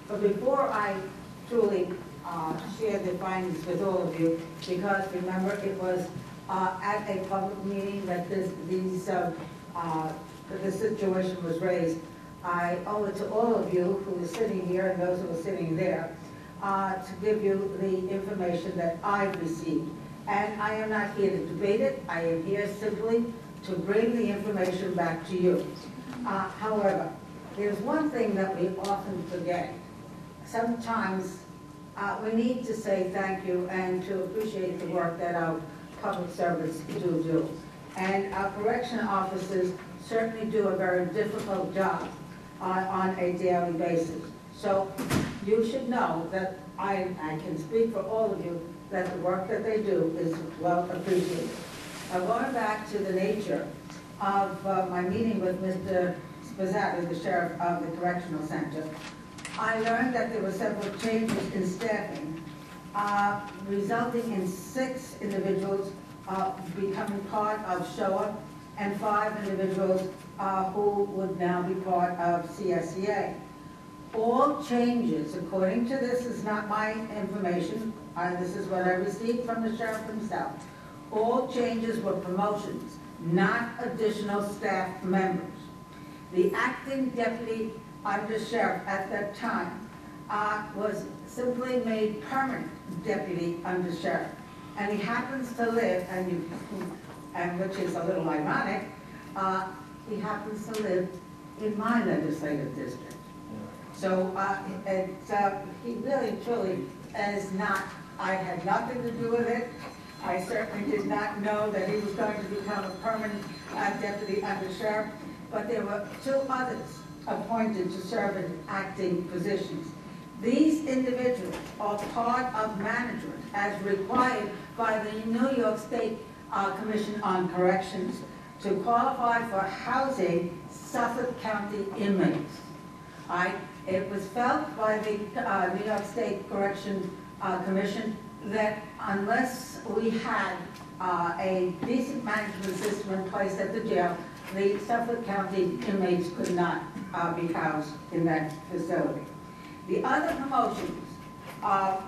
But before I truly share the findings with all of you, because remember it was at a public meeting that this situation was raised, I owe it to all of you who are sitting here and those who are sitting there to give you the information that I've received. And I am not here to debate it. I am here simply to bring the information back to you. However, there's one thing that we often forget. Sometimes we need to say thank you and to appreciate the work that our public servants do. And our correction officers certainly do a very difficult job on a daily basis. So you should know that I can speak for all of you that the work that they do is well appreciated. Now, going back to the nature of my meeting with Mr. Spazzato, the sheriff of the Correctional Center, I learned that there were several changes in staffing, resulting in 6 individuals becoming part of SHOA and 5 individuals who would now be part of CSCA. All changes, according to this is not my information, this is what I received from the sheriff himself, all changes were promotions, not additional staff members. The acting deputy undersheriff at that time was simply made permanent deputy undersheriff. And he happens to live, and which is a little ironic, he happens to live in my legislative district. So he really, truly is not, I had nothing to do with it. I certainly did not know that he was going to become a permanent deputy undersheriff, but there were 2 others appointed to serve in acting positions. These individuals are part of management as required by the New York State Commission on Corrections to qualify for housing Suffolk County inmates. It was felt by the New York State Correction Commission that unless we had a decent management system in place at the jail, the Suffolk County inmates could not be housed in that facility. The other promotions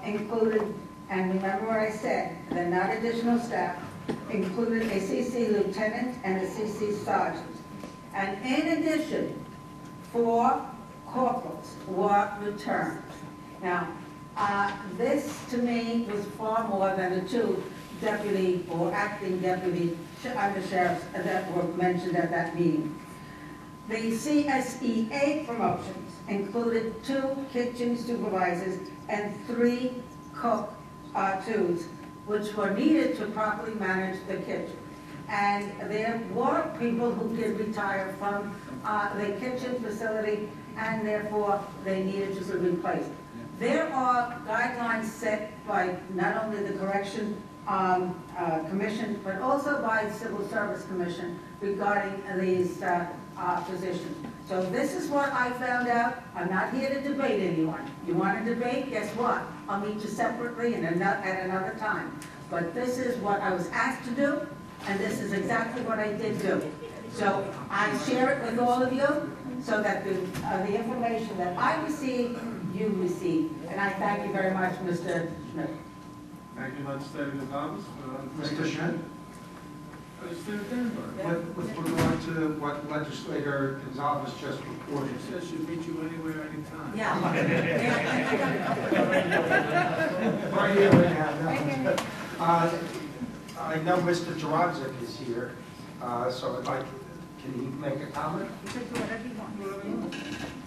included, and remember what I said, they're not additional staff, included a CC lieutenant and a CC sergeant. And in addition, 4 corporals were returned. Now, this to me was far more than the 2 deputy or acting deputy undersheriffs that were mentioned at that meeting. The CSEA promotions included 2 kitchen supervisors and 3 cook twos, which were needed to properly manage the kitchen. And there were people who did retire from the kitchen facility, and therefore they needed to be replaced. There are guidelines set by not only the Correction Commission, but also by the Civil Service Commission regarding these positions. So this is what I found out. I'm not here to debate anyone. You want to debate? Guess what? I'll meet you separately and at another time. But this is what I was asked to do, and this is exactly what I did do. So I share it with all of you so that the information that I received, you receive. And I thank you very much, Mr. Schmidt. Thank you, Legislator Gonsalves. Mr. Schmidt? Legislator Denberg. With regard to what Legislator Gonsalves just reported. He says she'll meet you anywhere, anytime. Yeah. Right here, we have nothing. I know Mr. Jarodzik is here, so I'd like, can he make a comment? You can do whatever you want.